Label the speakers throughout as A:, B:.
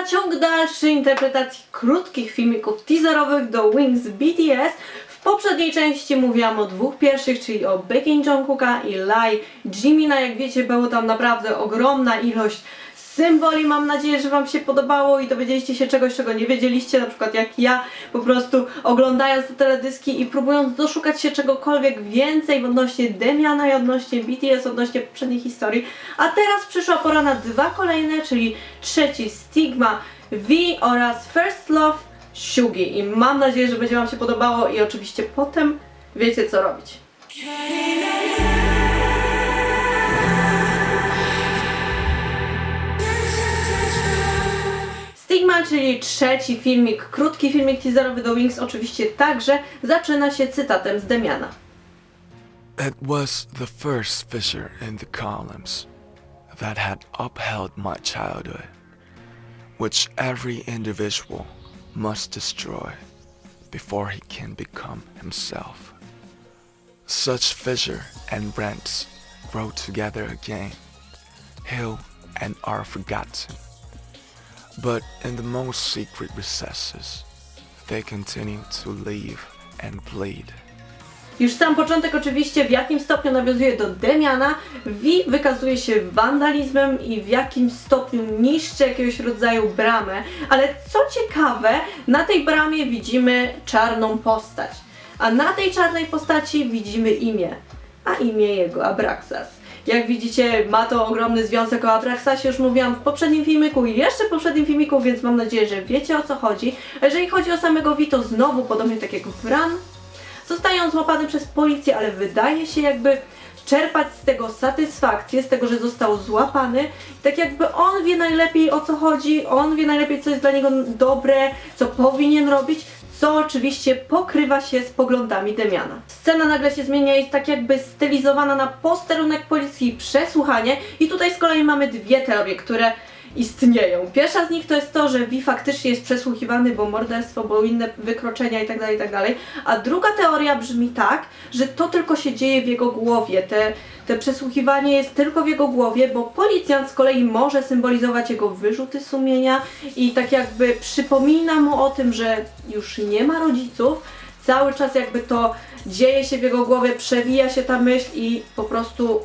A: na ciąg dalszy interpretacji krótkich filmików teaserowych do Wings BTS. W poprzedniej części mówiłam o dwóch pierwszych, czyli o Baekhyun Jungkooka i Lie Jimina. Jak wiecie, było tam naprawdę ogromna ilość symboli. Mam nadzieję, że Wam się podobało i dowiedzieliście się czegoś, czego nie wiedzieliście, na przykład jak ja, po prostu oglądając te teledyski i próbując doszukać się czegokolwiek więcej odnośnie Damiana i odnośnie BTS, odnośnie poprzedniej historii. A teraz przyszła pora na dwa kolejne, czyli trzeci Stigma V oraz First Love Sugi. I mam nadzieję, że będzie Wam się podobało i oczywiście potem wiecie co robić. Stigma, czyli trzeci filmik, krótki filmik teaserowy do Wings, oczywiście także zaczyna się cytatem z Damiana.
B: It was the first fissure in the columns that had upheld my childhood, which every individual must destroy before he can become himself. Such fissure and rents grow together again, heal and are forgotten. But in the most secret recesses, they continue to live and bleed.
A: Już sam początek oczywiście w jakim stopniu nawiązuje do Damiana. V wykazuje się wandalizmem i w jakim stopniu niszczy jakiegoś rodzaju bramę. Ale co ciekawe, na tej bramie widzimy czarną postać. A na tej czarnej postaci widzimy imię. A imię jego Abraxas. Jak widzicie, ma to ogromny związek o Abraxasie, już mówiłam w poprzednim filmiku i jeszcze w poprzednim filmiku, więc mam nadzieję, że wiecie o co chodzi. A jeżeli chodzi o samego V, to znowu, podobnie tak jak Vran, zostaje on złapany przez policję, ale wydaje się jakby czerpać z tego satysfakcję, z tego, że został złapany. Tak jakby on wie najlepiej o co chodzi, on wie najlepiej co jest dla niego dobre, co powinien robić, co oczywiście pokrywa się z poglądami Damiana. Scena nagle się zmienia, jest tak jakby stylizowana na posterunek policji i przesłuchanie i tutaj z kolei mamy dwie teorie, które istnieją. Pierwsza z nich to jest to, że V faktycznie jest przesłuchiwany, bo morderstwo, bo inne wykroczenia itd., itd. A druga teoria brzmi tak, że to tylko się dzieje w jego głowie. Te przesłuchiwanie jest tylko w jego głowie, bo policjant z kolei może symbolizować jego wyrzuty sumienia i tak jakby przypomina mu o tym, że już nie ma rodziców. Cały czas jakby to dzieje się w jego głowie, przewija się ta myśl i po prostu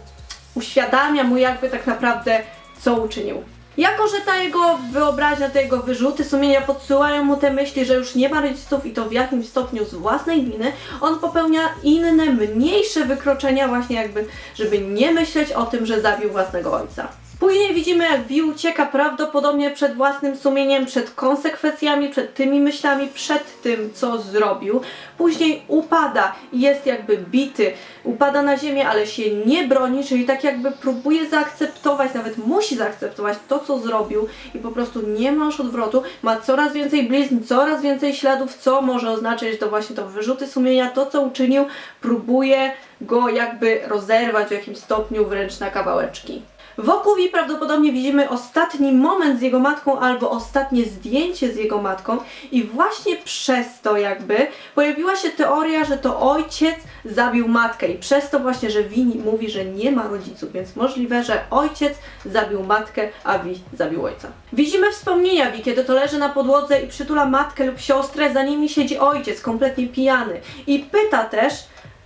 A: uświadamia mu jakby tak naprawdę co uczynił. Jako że ta jego wyobraźnia, te jego wyrzuty sumienia podsyłają mu te myśli, że już nie ma rodziców i to w jakimś stopniu z własnej winy, on popełnia inne, mniejsze wykroczenia właśnie jakby, żeby nie myśleć o tym, że zabił własnego ojca. Później widzimy, jak V ucieka prawdopodobnie przed własnym sumieniem, przed konsekwencjami, przed tymi myślami, przed tym, co zrobił. Później upada i jest jakby bity, upada na ziemię, ale się nie broni, czyli tak jakby próbuje zaakceptować, nawet musi zaakceptować to, co zrobił i po prostu nie ma już odwrotu. Ma coraz więcej blizn, coraz więcej śladów, co może oznaczać, że to właśnie to wyrzuty sumienia, to, co uczynił, próbuje go jakby rozerwać w jakimś stopniu wręcz na kawałeczki. Wokół V prawdopodobnie widzimy ostatni moment z jego matką albo ostatnie zdjęcie z jego matką i właśnie przez to jakby pojawiła się teoria, że to ojciec zabił matkę i przez to właśnie, że V mówi, że nie ma rodziców, więc możliwe, że ojciec zabił matkę, a V zabił ojca. Widzimy wspomnienia V, kiedy to leży na podłodze i przytula matkę lub siostrę, za nimi siedzi ojciec, kompletnie pijany i pyta też,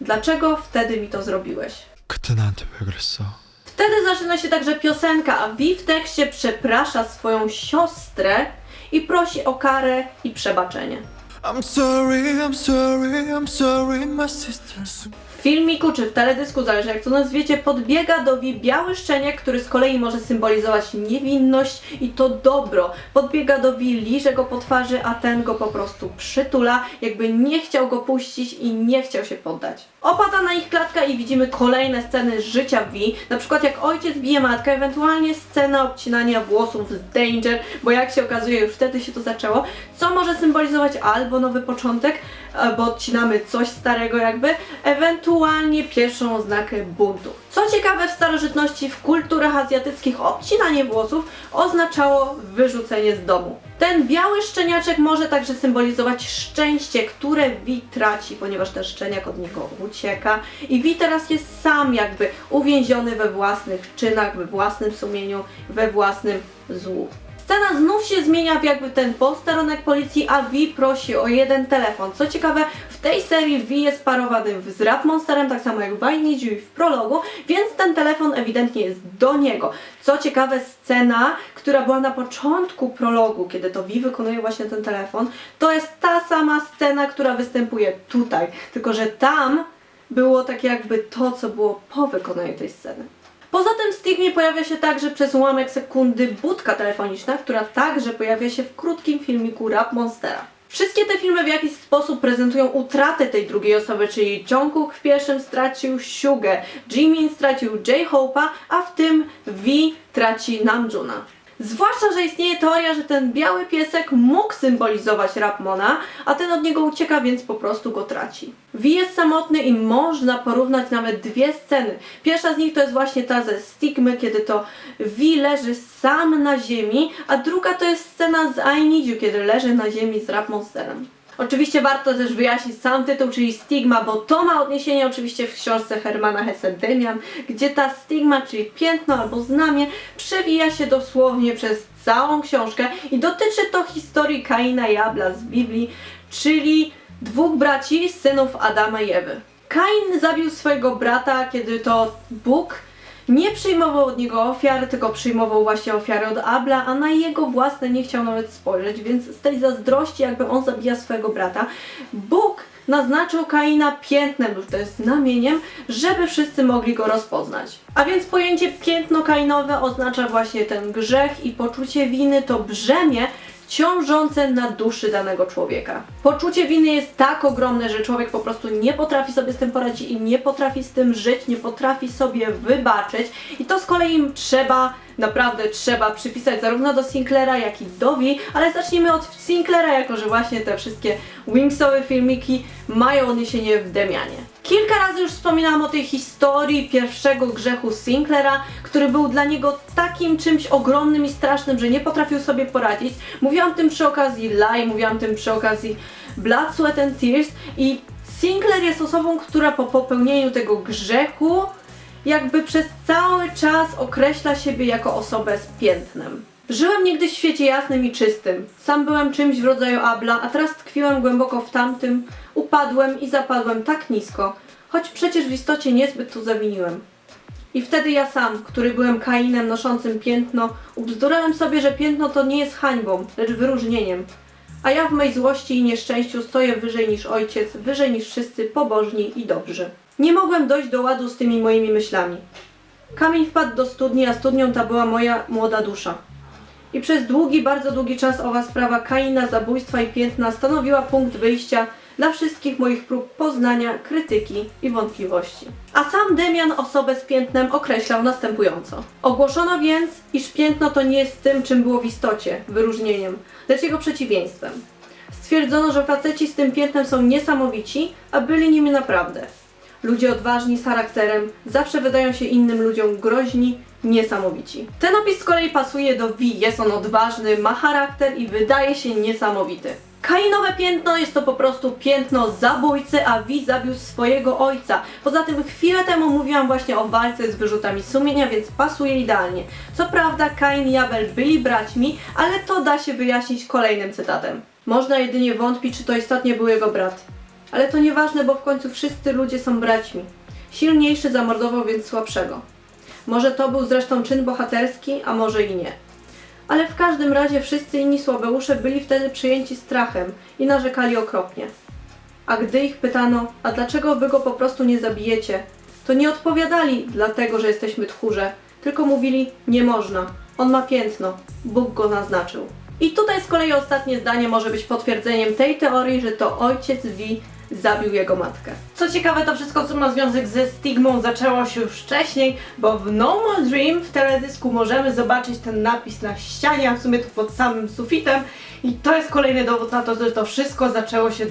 A: dlaczego wtedy mi to zrobiłeś?
C: 그때 나한테 왜 그랬어?
A: Wtedy zaczyna się także piosenka, a V w tekście przeprasza swoją siostrę i prosi o karę i przebaczenie.
C: I'm sorry, my sisters.
A: W filmiku czy w teledysku, zależy jak to nazwiecie, podbiega do V biały szczeniak, który z kolei może symbolizować niewinność i to dobro. Podbiega do V, liże go po twarzy, a ten go po prostu przytula, jakby nie chciał go puścić i nie chciał się poddać. Opada na ich klatka i widzimy kolejne sceny z życia V, na przykład jak ojciec bije matkę, ewentualnie scena obcinania włosów z Danger, bo jak się okazuje już wtedy się to zaczęło, co może symbolizować albo nowy początek, bo odcinamy coś starego jakby, ewentualnie pierwszą oznakę buntu. Co ciekawe, w starożytności w kulturach azjatyckich obcinanie włosów oznaczało wyrzucenie z domu. Ten biały szczeniaczek może także symbolizować szczęście, które V traci, ponieważ ten szczeniak od niego ucieka i V teraz jest sam jakby uwięziony we własnych czynach, we własnym sumieniu, we własnym złu. Scena znów się zmienia w jakby ten posterunek policji, a Vi prosi o jeden telefon. Co ciekawe, w tej serii Vi jest parowany z Rap Monsterem, tak samo jak w I Need You w prologu, więc ten telefon ewidentnie jest do niego. Co ciekawe, scena, która była na początku prologu, kiedy to Vi wykonuje właśnie ten telefon, to jest ta sama scena, która występuje tutaj, tylko że tam było tak jakby to, co było po wykonaniu tej sceny. Poza tym w Stigmie pojawia się także przez ułamek sekundy budka telefoniczna, która także pojawia się w krótkim filmiku Rap Monstera. Wszystkie te filmy w jakiś sposób prezentują utratę tej drugiej osoby, czyli Jungkook w pierwszym stracił Sugę, Jimin stracił J-Hope'a, a w tym Vi traci Namjoona. Zwłaszcza, że istnieje teoria, że ten biały piesek mógł symbolizować Rapmona, a ten od niego ucieka, więc po prostu go traci. Vi jest samotny i można porównać nawet dwie sceny. Pierwsza z nich to jest właśnie ta ze Stigmy, kiedy to Vi leży sam na ziemi, a druga to jest scena z I Need You, kiedy leży na ziemi z Rap Monsterem. Oczywiście warto też wyjaśnić sam tytuł, czyli Stigma, bo to ma odniesienie oczywiście w książce Hermana Hesse Demian, gdzie ta stigma, czyli piętno albo znamie, przewija się dosłownie przez całą książkę i dotyczy to historii Kaina i Abla z Biblii, czyli dwóch braci, synów Adama i Ewy. Kain zabił swojego brata, kiedy to Bóg nie przyjmował od niego ofiar, tylko przyjmował właśnie ofiary od Abla, a na jego własne nie chciał nawet spojrzeć, więc z tej zazdrości, jakby on zabija swojego brata, Bóg naznaczył Kaina piętnem lub też znamieniem, żeby wszyscy mogli go rozpoznać. A więc pojęcie piętno kainowe oznacza właśnie ten grzech i poczucie winy, to brzemię ciążące na duszy danego człowieka. Poczucie winy jest tak ogromne, że człowiek po prostu nie potrafi sobie z tym poradzić i nie potrafi z tym żyć, nie potrafi sobie wybaczyć i to z kolei naprawdę trzeba przypisać zarówno do Sinclaira, jak i do Vi, ale zacznijmy od Sinclaira, jako że właśnie te wszystkie Wingsowe filmiki mają odniesienie w Demianie. Kilka razy już wspominałam o tej historii pierwszego grzechu Sinclaira, który był dla niego takim czymś ogromnym i strasznym, że nie potrafił sobie poradzić. Mówiłam tym przy okazji Lie, mówiłam tym przy okazji Blood, Sweat and Tears i Sinclair jest osobą, która po popełnieniu tego grzechu jakby przez cały czas określa siebie jako osobę z piętnem. Żyłem niegdyś w świecie jasnym i czystym. Sam byłem czymś w rodzaju Abla, a teraz tkwiłem głęboko w tamtym, upadłem i zapadłem tak nisko, choć przecież w istocie niezbyt tu zawiniłem. I wtedy ja sam, który byłem Kainem noszącym piętno, ubzdurałem sobie, że piętno to nie jest hańbą, lecz wyróżnieniem. A ja w mej złości i nieszczęściu stoję wyżej niż ojciec, wyżej niż wszyscy pobożni i dobrzy. Nie mogłem dojść do ładu z tymi moimi myślami. Kamień wpadł do studni, a studnią ta była moja młoda dusza. I przez długi, bardzo długi czas owa sprawa Kaina, zabójstwa i piętna stanowiła punkt wyjścia dla wszystkich moich prób poznania, krytyki i wątpliwości. A sam Demian osobę z piętnem określał następująco. Ogłoszono więc, iż piętno to nie jest tym, czym było w istocie, wyróżnieniem, lecz jego przeciwieństwem. Stwierdzono, że faceci z tym piętnem są niesamowici, a byli nimi naprawdę. Ludzie odważni, z charakterem, zawsze wydają się innym ludziom groźni, niesamowici. Ten opis z kolei pasuje do Vi. Jest on odważny, ma charakter i wydaje się niesamowity. Kainowe piętno jest to po prostu piętno zabójcy, a Vi zabił swojego ojca. Poza tym chwilę temu mówiłam właśnie o walce z wyrzutami sumienia, więc pasuje idealnie. Co prawda Kain i Abel byli braćmi, ale to da się wyjaśnić kolejnym cytatem. Można jedynie wątpić, czy to istotnie był jego brat. Ale to nieważne, bo w końcu wszyscy ludzie są braćmi. Silniejszy zamordował więc słabszego. Może to był zresztą czyn bohaterski, a może i nie. Ale w każdym razie wszyscy inni słabeusze byli wtedy przyjęci strachem i narzekali okropnie. A gdy ich pytano, a dlaczego wy go po prostu nie zabijecie, to nie odpowiadali dlatego, że jesteśmy tchórze, tylko mówili, nie można, on ma piętno, Bóg go naznaczył. I tutaj z kolei ostatnie zdanie może być potwierdzeniem tej teorii, że to ojciec Vi zabił jego matkę. Co ciekawe, to wszystko, co ma związek ze stigmą, zaczęło się już wcześniej, bo w No More Dream w teledysku możemy zobaczyć ten napis na ścianie, a w sumie tu pod samym sufitem. I to jest kolejny dowód na to, że to wszystko zaczęło się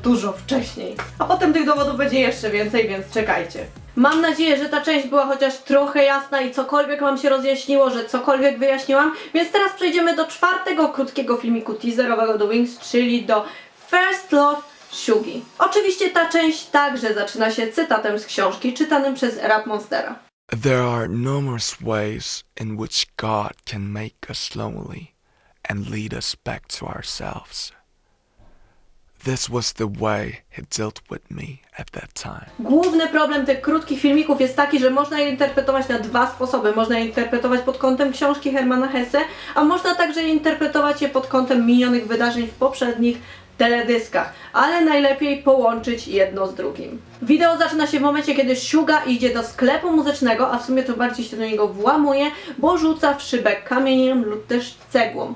A: dużo wcześniej. A potem tych dowodów będzie jeszcze więcej, więc czekajcie. Mam nadzieję, że ta część była chociaż trochę jasna i cokolwiek wam się rozjaśniło, że cokolwiek wyjaśniłam. Więc teraz przejdziemy do czwartego krótkiego filmiku teaserowego do Wings, czyli do First Love Sugi. Oczywiście ta część także zaczyna się cytatem z książki czytanym przez Rap Monstera.
B: There are numerous ways in which God can make us lonely, and lead us back to ourselves. This was the way he dealt with me at that time.
A: Główny problem tych krótkich filmików jest taki, że można je interpretować na dwa sposoby. Można je interpretować pod kątem książki Hermana Hesse, a można także interpretować je pod kątem minionych wydarzeń w poprzednich teledyskach, ale najlepiej połączyć jedno z drugim. Wideo zaczyna się w momencie, kiedy Suga idzie do sklepu muzycznego, a w sumie to bardziej się do niego włamuje, bo rzuca w szybę kamieniem lub też cegłą.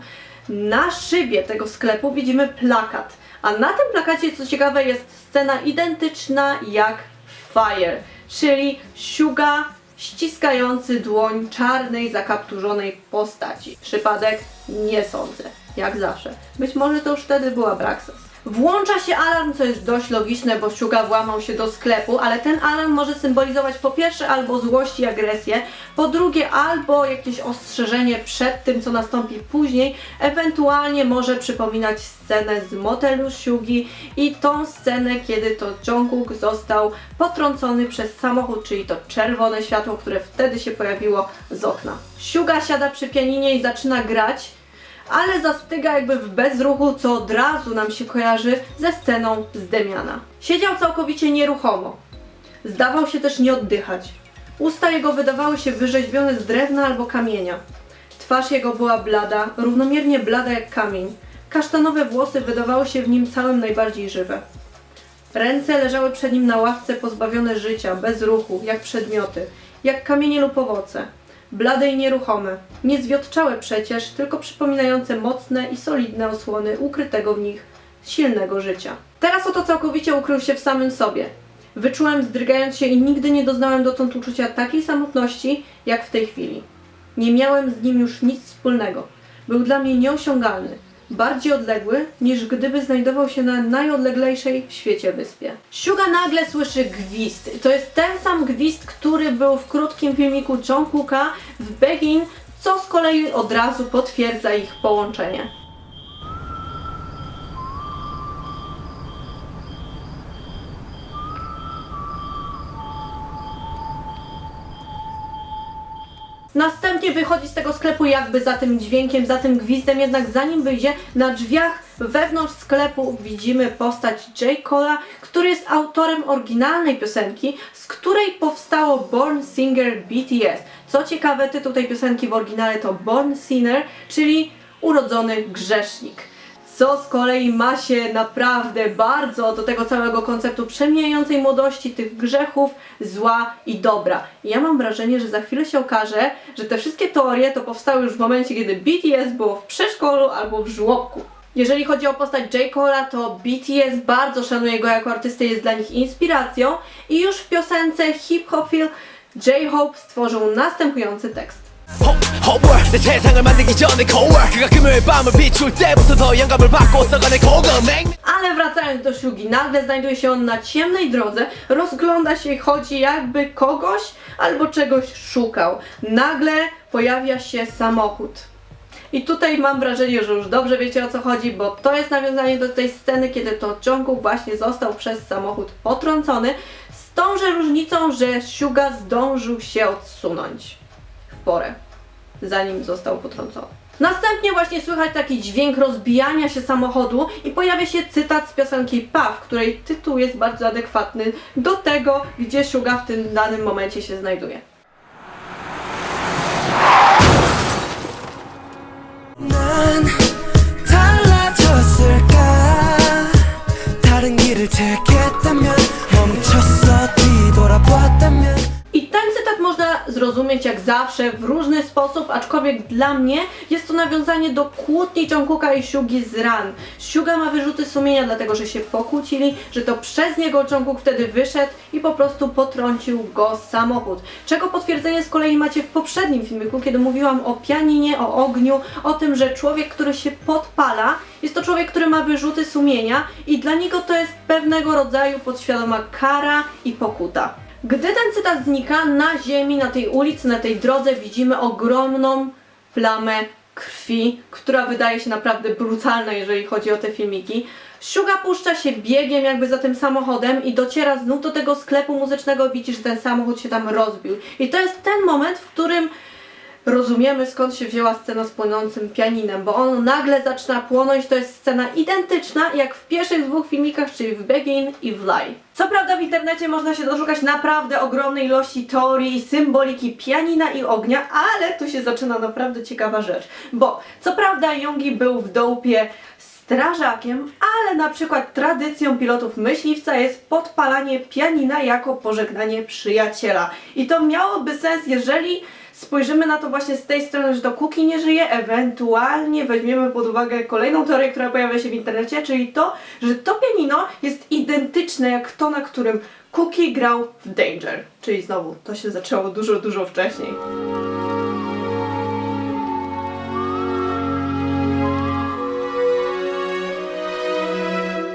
A: Na szybie tego sklepu widzimy plakat, a na tym plakacie, co ciekawe, jest scena identyczna jak w Fire, czyli Suga ściskający dłoń czarnej, zakapturzonej postaci. Przypadek? Nie sądzę. Jak zawsze. Być może to już wtedy była Braxas. Włącza się alarm, co jest dość logiczne, bo Suga włamał się do sklepu, ale ten alarm może symbolizować po pierwsze albo złość i agresję, po drugie albo jakieś ostrzeżenie przed tym, co nastąpi później, ewentualnie może przypominać scenę z motelu Sugi i tą scenę, kiedy to Jungkook został potrącony przez samochód, czyli to czerwone światło, które wtedy się pojawiło z okna. Suga siada przy pianinie i zaczyna grać, ale zastyga jakby w bezruchu, co od razu nam się kojarzy ze sceną z Demiana. Siedział całkowicie nieruchomo. Zdawał się też nie oddychać. Usta jego wydawały się wyrzeźbione z drewna albo kamienia. Twarz jego była blada, równomiernie blada jak kamień. Kasztanowe włosy wydawały się w nim całym najbardziej żywe. Ręce leżały przed nim na ławce pozbawione życia, bez ruchu, jak przedmioty, jak kamienie lub owoce. Blade i nieruchome, niezwiotczałe przecież, tylko przypominające mocne i solidne osłony ukrytego w nich silnego życia. Teraz oto całkowicie ukrył się w samym sobie. Wyczułem, zdrygając się, i nigdy nie doznałem dotąd uczucia takiej samotności, jak w tej chwili. Nie miałem z nim już nic wspólnego. Był dla mnie nieosiągalny, bardziej odległy, niż gdyby znajdował się na najodleglejszej w świecie wyspie. Suga nagle słyszy gwizd. To jest ten sam gwizd, który był w krótkim filmiku Jungkooka w Begin, co z kolei od razu potwierdza ich połączenie. Następnie wychodzi z tego sklepu jakby za tym dźwiękiem, za tym gwizdem, jednak zanim wyjdzie, na drzwiach wewnątrz sklepu widzimy postać J. Cole'a, który jest autorem oryginalnej piosenki, z której powstało Born Singer BTS. Co ciekawe, tytuł tej piosenki w oryginale to Born Sinner, czyli urodzony grzesznik. Co z kolei ma się naprawdę bardzo do tego całego konceptu przemijającej młodości, tych grzechów, zła i dobra. I ja mam wrażenie, że za chwilę się okaże, że te wszystkie teorie to powstały już w momencie, kiedy BTS było w przedszkolu albo w żłobku. Jeżeli chodzi o postać J. Cole'a, to BTS bardzo szanuje go jako artystę, jest dla nich inspiracją i już w piosence Hip Hopville J-Hope stworzył następujący tekst.
D: 내 세상을 만들기 전에 거울 그가 금요일 밤을 비출 때부터 더 영감을 받고 써가는 고건행.
A: Ale wracając do Sugi, nagle znajduje się on na ciemnej drodze, rozgląda się i chodzi, jakby kogoś albo czegoś szukał. Nagle pojawia się samochód. I tutaj mam wrażenie, że już dobrze wiecie, o co chodzi, bo to jest nawiązanie do tej sceny, kiedy to Jungkook właśnie został przez samochód potrącony, z tąże różnicą, że Suga zdążył się odsunąć w porę, zanim został potrącony. Następnie właśnie słychać taki dźwięk rozbijania się samochodu i pojawia się cytat z piosenki Puff, której tytuł jest bardzo adekwatny do tego, gdzie Suga w tym danym momencie się znajduje.
D: 난 달라졌을까 다른 길을 택했다면 멈췄어 뒤돌아봤다면.
A: I ten cytat można zrozumieć jak zawsze w różny sposób, aczkolwiek dla mnie jest to nawiązanie do kłótni Jungkooka i Sugi z ran. Suga ma wyrzuty sumienia, dlatego że się pokłócili, że to przez niego Jungkook wtedy wyszedł i po prostu potrącił go samochód. Czego potwierdzenie z kolei macie w poprzednim filmiku, kiedy mówiłam o pianinie, o ogniu, o tym, że człowiek, który się podpala, jest to człowiek, który ma wyrzuty sumienia i dla niego to jest pewnego rodzaju podświadoma kara i pokuta. Gdy ten cytat znika, na ziemi, na tej ulicy, na tej drodze widzimy ogromną plamę krwi, która wydaje się naprawdę brutalna, jeżeli chodzi o te filmiki. Suga puszcza się biegiem jakby za tym samochodem i dociera znów do tego sklepu muzycznego, widzi, że ten samochód się tam rozbił. I to jest ten moment, w którym rozumiemy, skąd się wzięła scena z płonącym pianinem, bo on nagle zaczyna płonąć. To jest scena identyczna jak w pierwszych dwóch filmikach, czyli w Begin i w Lie. Co prawda w internecie można się doszukać naprawdę ogromnej ilości teorii i symboliki pianina i ognia, ale tu się zaczyna naprawdę ciekawa rzecz, bo co prawda Jungi był w dopie strażakiem, ale na przykład tradycją pilotów myśliwca jest podpalanie pianina jako pożegnanie przyjaciela. I to miałoby sens, jeżeli spojrzymy na to właśnie z tej strony, że to Cookie nie żyje, ewentualnie weźmiemy pod uwagę kolejną teorię, która pojawia się w internecie, czyli to, że to pianino jest identyczne jak to, na którym Cookie grał w Danger. Czyli znowu, to się zaczęło dużo wcześniej.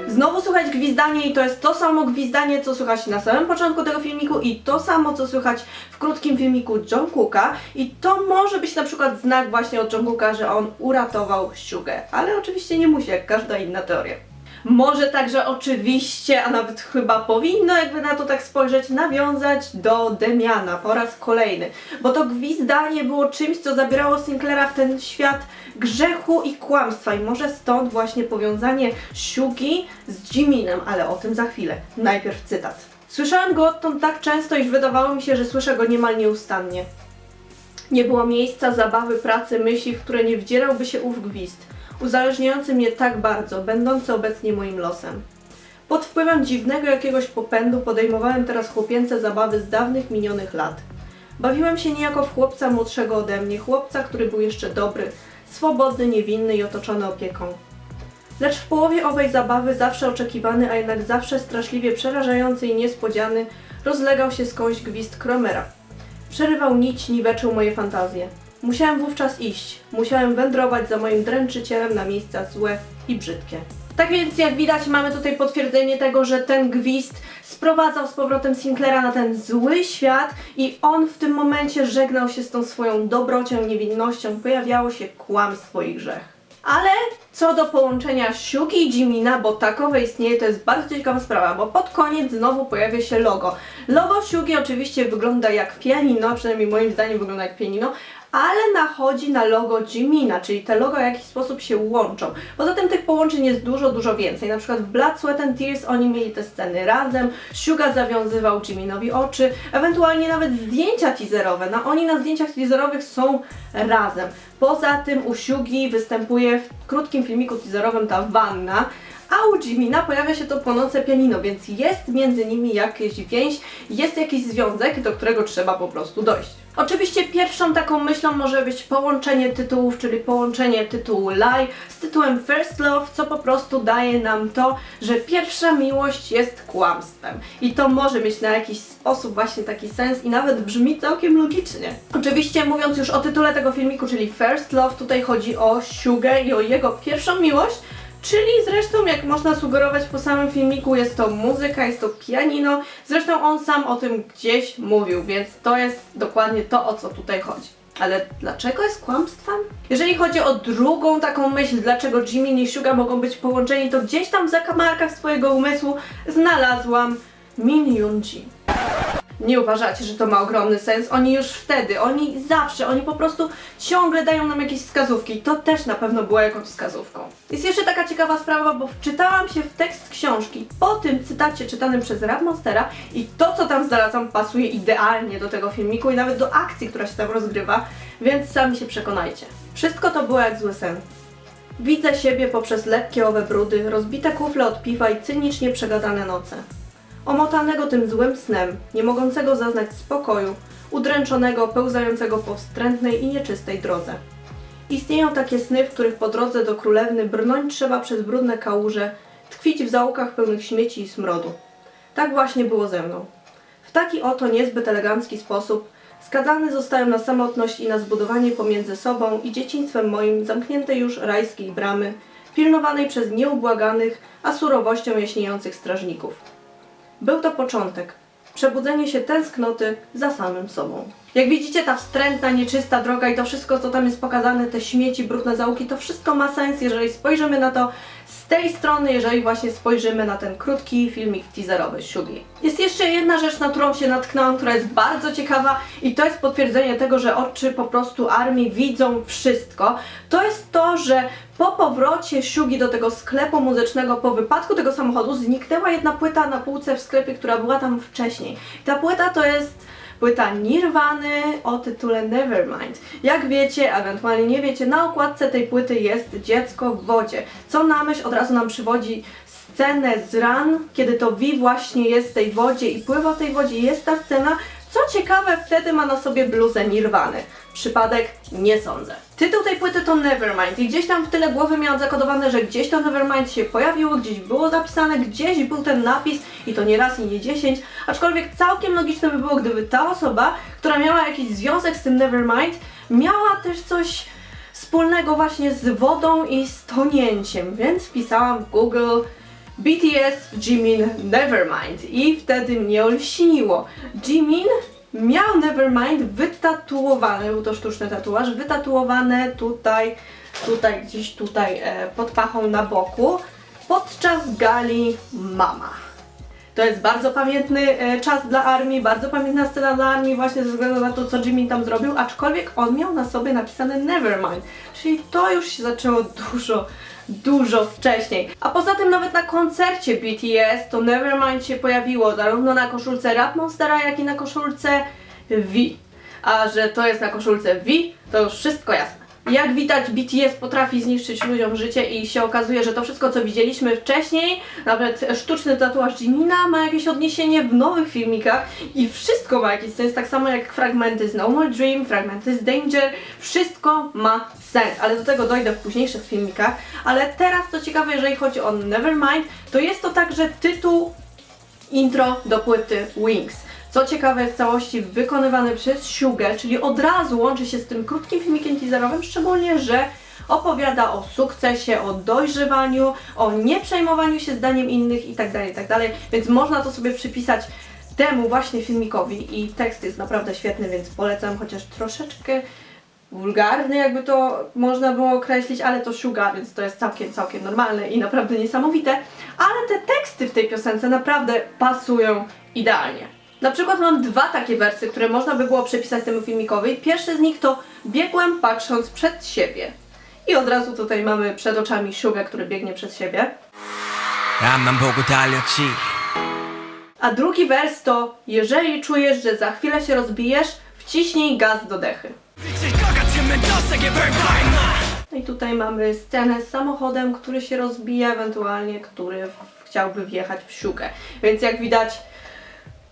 A: Znowu słychać gwizdanie i to jest to samo gwizdanie, co słychać na samym początku tego filmiku i to samo, co słychać w krótkim filmiku Jungkooka i to może być na przykład znak właśnie od Jungkooka, że on uratował Siugę, ale oczywiście nie musi, jak każda inna teoria. Może także oczywiście, a nawet chyba powinno, jakby na to tak spojrzeć, nawiązać do Demiana po raz kolejny, bo to gwizdanie było czymś, co zabierało Sinclaira w ten świat grzechu i kłamstwa i może stąd właśnie powiązanie Siugi z Jiminem, ale o tym za chwilę. Najpierw cytat. Słyszałem go odtąd tak często, iż wydawało mi się, że słyszę go niemal nieustannie. Nie było miejsca, zabawy, pracy, myśli, w które nie wdzierałby się ów gwizd, uzależniający mnie tak bardzo, będący obecnie moim losem. Pod wpływem dziwnego jakiegoś popędu podejmowałem teraz chłopięce zabawy z dawnych, minionych lat. Bawiłem się niejako w chłopca młodszego ode mnie, chłopca, który był jeszcze dobry, swobodny, niewinny i otoczony opieką. Lecz w połowie owej zabawy, zawsze oczekiwany, a jednak zawsze straszliwie przerażający i niespodziany, rozlegał się skądś gwizd Kromera. Przerywał nić, niweczył moje fantazje. Musiałem wówczas iść, musiałem wędrować za moim dręczycielem na miejsca złe i brzydkie. Tak więc jak widać mamy tutaj potwierdzenie tego, że ten gwizd sprowadzał z powrotem Sinclaira na ten zły świat i on w tym momencie żegnał się z tą swoją dobrocią, niewinnością, pojawiało się kłamstwo i grzech. Ale co do połączenia Siugi i Jimina, bo takowe istnieje, to jest bardzo ciekawa sprawa, bo pod koniec znowu pojawia się logo. Logo Siugi oczywiście wygląda jak pianino, przynajmniej moim zdaniem wygląda jak pianino, ale nachodzi na logo Jimina, czyli te logo w jakiś sposób się łączą. Poza tym tych połączeń jest dużo więcej. Na przykład w Blood, Sweat and Tears oni mieli te sceny razem, Siuga zawiązywał Jiminowi oczy, ewentualnie nawet zdjęcia teaserowe. No oni na zdjęciach teaserowych są razem. Poza tym u Siugi występuje w krótkim filmiku teaserowym ta wanna, a u Jimina pojawia się to płonące pianino, więc jest między nimi jakaś więź, jest jakiś związek, do którego trzeba po prostu dojść. Oczywiście pierwszą taką myślą może być połączenie tytułów, czyli połączenie tytułu Lie z tytułem First Love, co po prostu daje nam to, że pierwsza miłość jest kłamstwem. I to może mieć na jakiś sposób właśnie taki sens i nawet brzmi całkiem logicznie. Oczywiście mówiąc już o tytule tego filmiku, czyli First Love, tutaj chodzi o Siugę i o jego pierwszą miłość, czyli zresztą, jak można sugerować po samym filmiku, jest to muzyka, jest to pianino. Zresztą on sam o tym gdzieś mówił, więc to jest dokładnie to, o co tutaj chodzi. Ale dlaczego jest kłamstwem? Jeżeli chodzi o drugą taką myśl, dlaczego Jimin i Siuga mogą być połączeni, to gdzieś tam w zakamarkach swojego umysłu znalazłam Min Yoon-ji. Nie uważacie, że to ma ogromny sens? Oni już wtedy, oni zawsze, oni po prostu ciągle dają nam jakieś wskazówki i to też na pewno była jakąś wskazówką. Jest jeszcze taka ciekawa sprawa, bo wczytałam się w tekst książki po tym cytacie czytanym przez Rap Monstera i to, co tam znalazłam, pasuje idealnie do tego filmiku i nawet do akcji, która się tam rozgrywa, więc sami się przekonajcie. Wszystko to było jak zły sen. Widzę siebie poprzez lekkie owe brudy, rozbite kufle od piwa i cynicznie przegadane noce. Omotanego tym złym snem, nie mogącego zaznać spokoju, udręczonego, pełzającego po wstrętnej i nieczystej drodze. Istnieją takie sny, w których po drodze do królewny brnąć trzeba przez brudne kałuże, tkwić w zaułkach pełnych śmieci i smrodu. Tak właśnie było ze mną. W taki oto niezbyt elegancki sposób skazany zostałem na samotność i na zbudowanie pomiędzy sobą i dzieciństwem moim zamkniętej już rajskiej bramy, pilnowanej przez nieubłaganych, a surowością jaśniejących strażników. Był to początek, przebudzenie się tęsknoty za samym sobą. Jak widzicie, ta wstrętna, nieczysta droga i to wszystko, co tam jest pokazane, te śmieci, brudne zaułki, to wszystko ma sens, jeżeli spojrzymy na to z tej strony, jeżeli właśnie spojrzymy na ten krótki filmik teaserowy Shugi. Jest jeszcze jedna rzecz, na którą się natknęłam, która jest bardzo ciekawa i to jest potwierdzenie tego, że oczy po prostu ARMY widzą wszystko. To jest to, że po powrocie Shugi do tego sklepu muzycznego, po wypadku tego samochodu, zniknęła jedna płyta na półce w sklepie, która była tam wcześniej. Ta płyta to jest płyta Nirwany o tytule Nevermind. Jak wiecie, ewentualnie nie wiecie, na okładce tej płyty jest dziecko w wodzie. Co na myśl od razu nam przywodzi scenę z Run, kiedy to Vi właśnie jest w tej wodzie i pływa w tej wodzie. Jest ta scena. Co ciekawe, wtedy ma na sobie bluzę Nirwany. Przypadek? Nie sądzę. Tytuł tej płyty to Nevermind i gdzieś tam w tyle głowy miałam zakodowane, że gdzieś to Nevermind się pojawiło, gdzieś było zapisane, gdzieś był ten napis i to nie raz i nie 10, aczkolwiek całkiem logiczne by było, gdyby ta osoba, która miała jakiś związek z tym Nevermind, miała też coś wspólnego właśnie z wodą i z tonięciem, więc wpisałam w Google BTS Jimin Nevermind i wtedy mnie olśniło. Jimin miał Nevermind wytatuowane, był to sztuczny tatuaż, wytatuowane gdzieś tutaj pod pachą na boku podczas gali Mama. To jest bardzo pamiętny czas dla ARMY, bardzo pamiętna scena dla ARMY właśnie ze względu na to, co Jimin tam zrobił, aczkolwiek on miał na sobie napisane Nevermind, czyli to już się zaczęło dużo wcześniej. A poza tym nawet na koncercie BTS to Nevermind się pojawiło zarówno na koszulce Rap Monstera, jak i na koszulce V. A że to jest na koszulce V, to już wszystko jasne. Jak widać, BTS potrafi zniszczyć ludziom życie i się okazuje, że to wszystko, co widzieliśmy wcześniej, nawet sztuczny tatuaż Jimina ma jakieś odniesienie w nowych filmikach i wszystko ma jakiś sens, tak samo jak fragmenty z No More Dream, fragmenty z Danger, wszystko ma sens, ale do tego dojdę w późniejszych filmikach. Ale teraz, co ciekawe, jeżeli chodzi o Nevermind, to jest to także tytuł intro do płyty Wings. Co ciekawe, jest w całości wykonywany przez Shugę, czyli od razu łączy się z tym krótkim filmikiem teaserowym, szczególnie, że opowiada o sukcesie, o dojrzewaniu, o nieprzejmowaniu się zdaniem innych itd., więc można to sobie przypisać temu właśnie filmikowi i tekst jest naprawdę świetny, więc polecam, chociaż troszeczkę wulgarny, jakby to można było określić, ale to Suga, więc to jest całkiem normalne i naprawdę niesamowite, ale te teksty w tej piosence naprawdę pasują idealnie. Na przykład mam dwa takie wersy, które można by było przypisać temu filmikowi. Pierwszy z nich to biegłem patrząc przed siebie. I od razu tutaj mamy przed oczami Sugę, który biegnie przed siebie. A drugi wers to jeżeli czujesz, że za chwilę się rozbijesz, wciśnij gaz do dechy. No i tutaj mamy scenę z samochodem, który się rozbija, ewentualnie który chciałby wjechać w Sugę. Więc jak widać,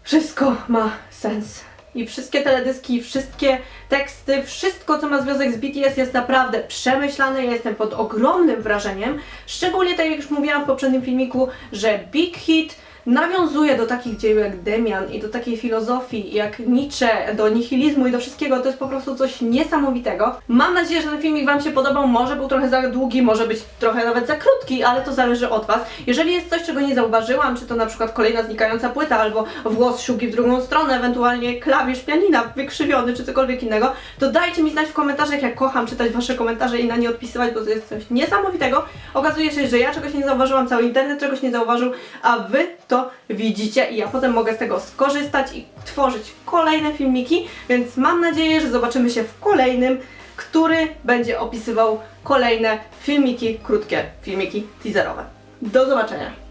A: wszystko ma sens. I wszystkie teledyski, wszystkie teksty, wszystko co ma związek z BTS jest naprawdę przemyślane. Ja jestem pod ogromnym wrażeniem. Szczególnie tak jak już mówiłam w poprzednim filmiku, że Big Hit nawiązuje do takich dzieł jak Demian i do takiej filozofii jak Nietzsche, do nihilizmu i do wszystkiego. To jest po prostu coś niesamowitego. Mam nadzieję, że ten filmik Wam się podobał. Może był trochę za długi, może być trochę nawet za krótki, ale to zależy od Was. Jeżeli jest coś, czego nie zauważyłam, czy to na przykład kolejna znikająca płyta, albo włos Shugi w drugą stronę, ewentualnie klawisz pianina wykrzywiony, czy cokolwiek innego, to dajcie mi znać w komentarzach. Ja kocham czytać Wasze komentarze i na nie odpisywać, bo to jest coś niesamowitego. Okazuje się, że ja czegoś nie zauważyłam, cały internet czegoś nie zauważył, a Wy to widzicie i ja potem mogę z tego skorzystać i tworzyć kolejne filmiki, więc mam nadzieję, że zobaczymy się w kolejnym, który będzie opisywał kolejne filmiki, krótkie filmiki teaserowe. Do zobaczenia!